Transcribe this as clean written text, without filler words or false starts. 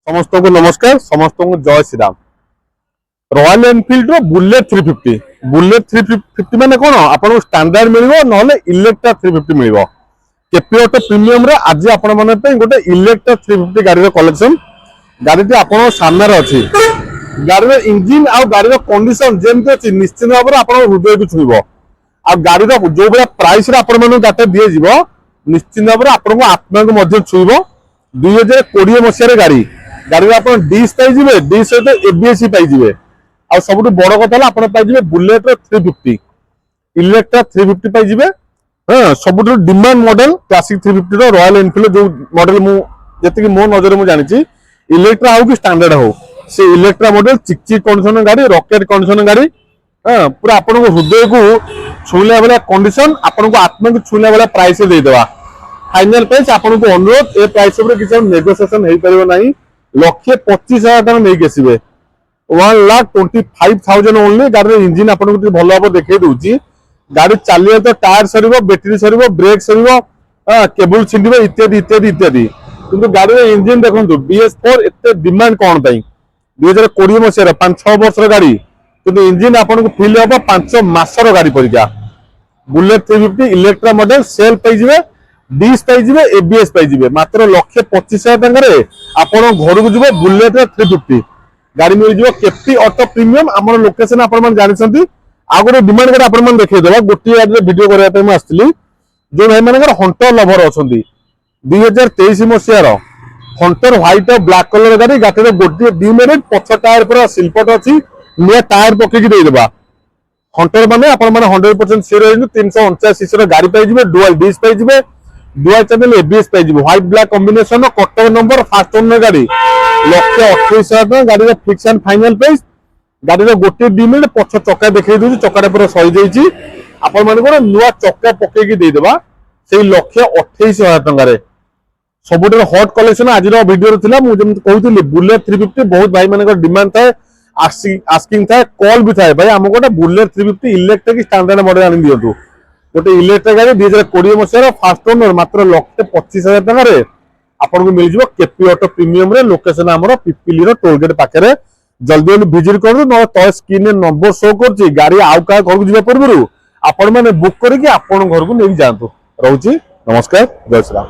समस्त को नमस्कार समस्त को जय श्री राम। रॉयल एनफिल्ड रो बुलेट 350 माने कोन आपन स्टैंडर्ड मिलिबो नहले इलेक्ट्रा 350 मिलिबो। केपी ऑटो प्रीमियम रे आज आपण माने पे गोटे इलेक्ट्रा 350 गाड़ी रो कलेक्शन गाड़ी आपण सामने रे अछि। गाड़ी रो इंजन आ गाड़ी रो कंडीशन जेमते अछि निश्चित भाबरे आपण हृदय को छुइबो। आ गाड़ी रो जो बड़ा प्राइस रे आपण माने गाटे दिए जिवो निश्चित भाबरे आपण को आत्मा को मध्य छुइबो। 2020 मसिया रे गाड़ी गाड़ी आप डिश पाइबे डिश सहित एबीएस पाइबे। आ सब बड़ कथा आप पाइबे बुलेट 350 इलेक्ट्रा 350 पाइबे। हाँ सब डिमांड मॉडल क्लासिक 350 रो रॉयल एनफिल्ड जो मॉडल जी मो नजर में जानी इलेक्ट्रा हो कि स्टैंडर्ड हो से इलेक्ट्रा मॉडल चिकचिक कंडीशन गाड़ी रॉकेट कंडीशन गाड़ी। हाँ पूरा आपन हृदय को छुईला वाला कंडीशन आपन को आत्मा को छुईला वाला प्राइस देदेवा। फाइनल प्राइस आपन को अनुरोध ए प्राइस किसी नेगोसिएशन हो पार ना 1,25,000 टका नहीं आसवे 1,25,000 ओनली। गाड़ी इंजिन आपको भल भाव देखई दूसरी गाड़ी चलिए तो tyre sir battery sir brake sir cable छिंडे इत्यादि इत्यादि इत्यादि किंतु गाड़ी इंजिन देखो BS4 एत डिमांड कौन 2020 मसीह 5-6 वर्ष गाड़ी किंतु इंजिन आपको फिल हम 5 मासर गाड़ी परीक्षा। बुलेट 350 इलेक्ट्रा मॉडल सेल पाइबे डिश पाइबे एबीएस पाइबे मात्र 1,25,000 टकर आपण घर को जीव बुलेट 350 गाड़ी मिल जाए। केपी ऑटो प्रीमियम आम लोकेशन आपण जानते आ गए डिमांड गाड़ी आपण देखा गोटे गाड़ी वीडियो करने आसती जो भाई मान हंटर लभर अच्छा 2023 मसीहार हंटर व्हाइट और ब्लैक कलर गाड़ी गाड़ी गोटे 2 मिनट पछ टायर पूरा सिल्पट अच्छी नुआ टायर पकईकि देदेबा। हंटर माने आपण माने 100% सियोर 379 सीसी गाड़ी पाइबे डुअल डिश पाइबे डुअल चैनल एबीएस पाइबे white black combination Cuttack number first owner गाड़ी 1,28,000 टका गाड़ी फिक्स एंड फाइनल प्राइस। गाड़ी गोटे 2 मिनट पछ चक्का देखई दूसरी चक्का पूरा सही जाइए आपण माने नुआ चक्का पकईकि देदेबा से 1,28,000 टकर सबुठ हॉट कलेक्शन आज वीडियो थिला मुझे कहूली बुलेट 350 बहुत भाई मान डिमांड थाए आस्किंग थाए कॉल भी थाए भाई आमको गोटे बुलेट 350 इलेक्ट्रिक स्टैंडर्ड मॉडल आनी दिंतु गोटे इलेक्ट्रिक गाड़ी 2020 मसीहार फास्ट ओनर मात्र 1,25,000 टकर आपन को मिल जाए। केपी ऑटो प्रीमियम रे लोकेशन आमर पिपिली रो टोलगेट पाखे जल्दी जल्दी विजिट करूँ ना तो स्क्रीन में नंबर शो कर गाड़ी आउ क्या घर को जावा पूर्व आपण मैंने बुक करके आपण घर को नहीं जातु। रोची नमस्कार जय श्री राम।